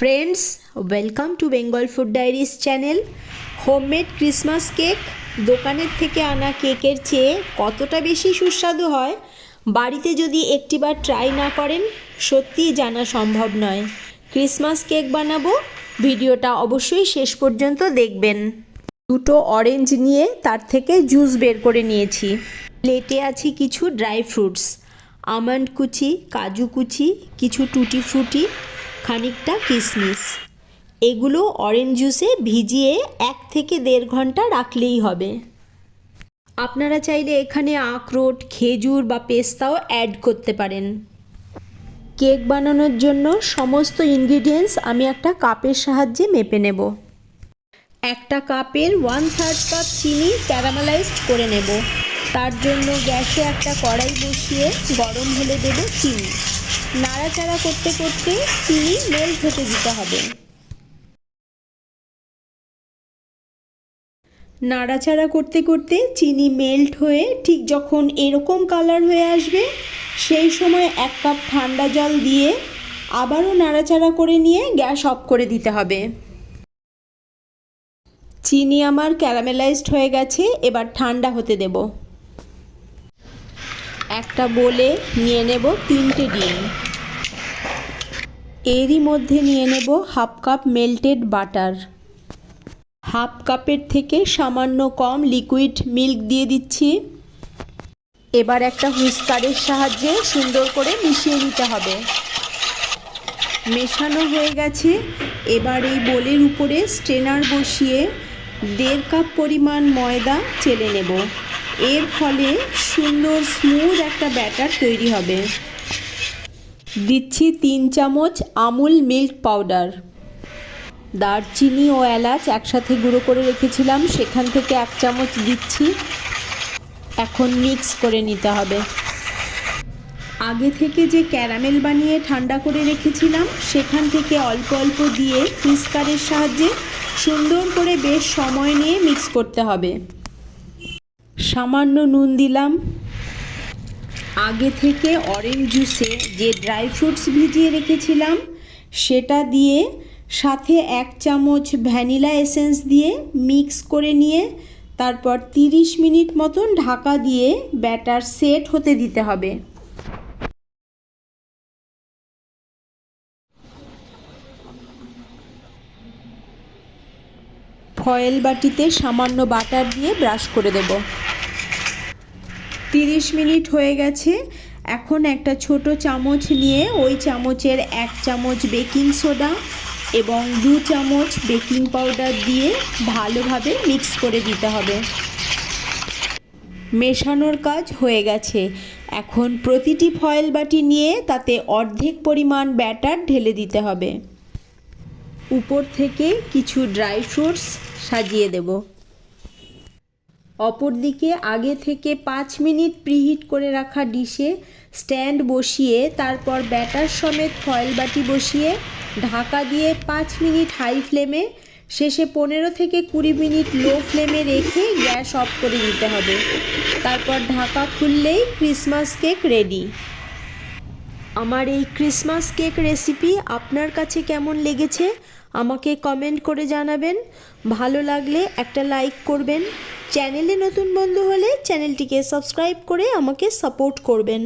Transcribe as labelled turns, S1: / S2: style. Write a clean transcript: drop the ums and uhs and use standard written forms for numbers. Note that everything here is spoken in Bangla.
S1: Friends, welcome to Bengal food diaries channel. Homemade Christmas cake দোকানের থেকে আনা কেকের চেয়ে কতটা বেশি সুস্বাদু হয় বাড়িতে যদি একটিবার ট্রাই না করেন সত্যিই জানা সম্ভব নয়। ক্রিসমাস কেক বানাবো, ভিডিওটা অবশ্যই শেষ পর্যন্ত দেখবেন। দুটো অরেঞ্জ নিয়ে তার থেকে জুস বের করে নিয়েছি। প্লেটে আছে কিছু ড্রাই ফ্রুটস, আমন্ড কুচি, কাজু কুচি, কিছু টুটি ফ্রুটি, খানিকটা কিশমিশ। এগুলো অরেঞ্জ জুসে ভিজিয়ে 1 থেকে 1.5 ঘন্টা রাখলেই হবে। আপনারা চাইলে এখানে আখরোট, খেজুর বা পেস্তাও অ্যাড করতে পারেন। কেক বানানোর জন্য সমস্ত ইনগ্রিডিয়েন্টস আমি একটা কাপের সাহায্যে মেপে নেব। একটা কাপের 1/3 কাপ চিনি ক্যারামেলাইজড করে নেব। তার জন্য গ্যাসে একটা কড়াই বসিয়ে গরম হলে দেব চিনি। নাড়াচাড়া করতে করতে চিনি মেল্ট হতে দিতে হবে। নাড়াচাড়া করতে করতে চিনি মেল্ট হয়ে ঠিক যখন এরকম কালার হয়ে আসবে সেই সময় 1 কাপ ঠান্ডা জল দিয়ে আবারও নাড়াচাড়া করে নিয়ে গ্যাস অফ করে দিতে হবে। চিনি আমার ক্যারামেলাইজড হয়ে গেছে, এবার ঠান্ডা হতে দেব। একটা বোলে নিয়ে নেব 3টে ডিম। এরই মধ্যে নিয়ে নেব 1/2 কাপ মেল্টেড বাটার। 1/2 কাপের থেকে সামান্য কম লিকুইড মিল্ক দিয়ে দিচ্ছি। এবার একটা হুইস্কারের সাহায্যে সুন্দর করে মিশিয়ে নিতে হবে। মেশানো হয়ে গেছে। এবার এই বোলের উপরে স্ট্রেনার বসিয়ে 1.5 কাপ পরিমাণ ময়দা চেলে নেব। এর ফলে সুন্দর স্মুথ একটা ব্যাটার তৈরি হবে। দিচ্ছি 3 চামচ আমুল মিল্ক পাউডার। দারচিনি ও এলাচ একসাথে গুঁড়ো করে রেখেছিলাম, সেখান থেকে 1 চামচ দিচ্ছি। এখন মিক্স করে নিতে হবে। আগে থেকে যে ক্যারামেল বানিয়ে ঠান্ডা করে রেখেছিলাম সেখান থেকে অল্প অল্প দিয়ে হুইস্কারের সাহায্যে সুন্দর করে বেশ সময় নিয়ে মিক্স করতে হবে। সামান্য নুন দিলাম। আগে থেকে অরেঞ্জ জুসে যে ড্রাই ফ্রুটস ভিজিয়ে রেখেছিলাম সেটা দিয়ে সাথে 1 চামচ ভ্যানিলা এসেন্স দিয়ে মিক্স করে নিয়ে তারপর 30 মিনিট মতন ঢাকা দিয়ে ব্যাটার সেট হতে দিতে হবে। ফয়েল বাটিতে সামান্য বাটার দিয়ে ব্রাশ করে দেব। 30 মিনিট হয়ে গেছে। এখন একটা ছোট চামচ নিয়ে ওই চামচের 1 চামচ বেকিং সোডা এবং 2 চামচ বেকিং পাউডার দিয়ে ভালোভাবে মিক্স করে দিতে হবে। মেশানোর কাজ হয়ে গেছে। এখন প্রতিটি ফয়েল বাটি নিয়ে তাতে অর্ধেক পরিমাণ ব্যাটার ঢেলে দিতে হবে। উপর থেকে কিছু ড্রাই ফ্রুটস সাজিয়ে দেব। অপরদিকে আগে থেকে 5 মিনিট প্রিহিট করে রাখা ডিশে স্ট্যান্ড বসিয়ে তারপর ব্যাটার সমেত ফয়েল বাটি বসিয়ে ঢাকা দিয়ে 5 মিনিট হাই ফ্লেমে, শেষে 15 থেকে 20 মিনিট লো ফ্লেমে রেখে গ্যাস অফ করে দিতে হবে। তারপর ঢাকা খুললেই ক্রিসমাস কেক রেডি। আমার এই ক্রিসমাস কেক রেসিপি আপনার কাছে কেমন লেগেছে আমাকে কমেন্ট করে জানাবেন। ভালো লাগলে একটা লাইক করবেন। চ্যানেলে নতুন বন্ধু হলে চ্যানেলটিকে সাবস্ক্রাইব করে আমাকে সাপোর্ট করবেন।